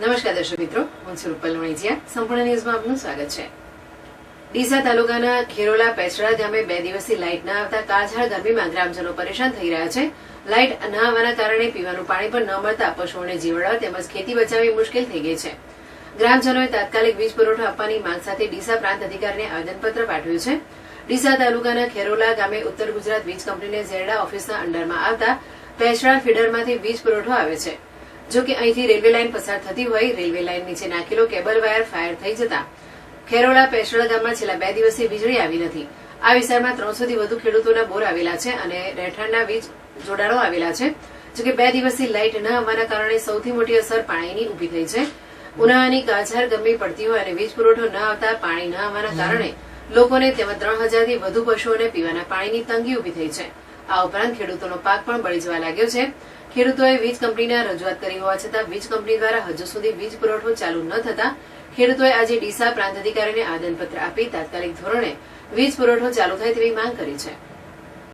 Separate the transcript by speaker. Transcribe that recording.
Speaker 1: નમસ્કાર દર્શક મિત્રો, હું છું રૂપલ વણિજિયા. સંપૂર્ણ ન્યૂઝમાં આપનું સ્વાગત છે. ડીસા તાલુકાના ખેરોલા પેસડા ગામે 2 દિવસથી લાઇટ ન આવતા કાળઝાળ ગરમીમાં ગ્રામજનો પરેશાન થઈ રહ્યા છે. લાઇટ ન આવવાના કારણે પીવાનું પાણી પણ ન મળતા પશુઓને જીવડાવવા તેમજ ખેતી બચાવવી મુશ્કેલ થઈ ગઈ છે. ગ્રામજનોએ તાત્કાલિક વીજ પુરવઠો આપવાની માંગ સાથે ડીસા પ્રાંત અધિકારીને આવેદનપત્ર પાઠવ્યું છે. ડીસા તાલુકાના ખેરોલા ગામે ઉત્તર ગુજરાત વીજ કંપનીને ઝેરડા ઓફિસના અંડરમાં આવતા પેસડા ફીડરમાંથી વીજ પુરવઠો આવે છે. જો કે અહીંથી રેલવે લાઇન પસાર થતી હોય, રેલવે લાઇન નીચે નાખેલો કેબલ વાયર ફાયર થઈ જતા ખેરોલા પેસડા ગામમાં છેલ્લા 2 દિવસથી વીજળી આવી નથી. આ વિસ્તારમાં 300 થી વધુ ખેડૂતોના બોર આવેલા છે અને રહેઠાણના વીજ જોડાણો આવેલા છે. જો કે 2 દિવસથી લાઇટ ન આવવાના કારણે સૌથી મોટી અસર પાણીની ઊભી થઈ છે. ઉનાળાની કાળઝાળ ગરમી પડતી હોય અને વીજ પુરવઠો ન આવતા પાણી ન આવવાના કારણે લોકોને તેમજ 3000 થી વધુ પશુઓને પીવાના પાણીની તંગી ઊભી થઈ છે. આ ઉપરાંત ખેડૂતોનો પાક પણ બળી જવા લાગ્યો છે. ખેડૂતોએ વીજ કંપનીને રજૂઆત કરી હોવા છતાં વીજ કંપની દ્વારા હજુ સુધી વીજ પુરવઠો ચાલુ ન થતા ખેડૂતોએ આજે ડીસા પ્રાંત અધિકારીને આવેદનપત્ર આપી તાત્કાલિક ધોરણે વીજ પુરવઠો ચાલુ થાય તેવી માંગ કરી છે.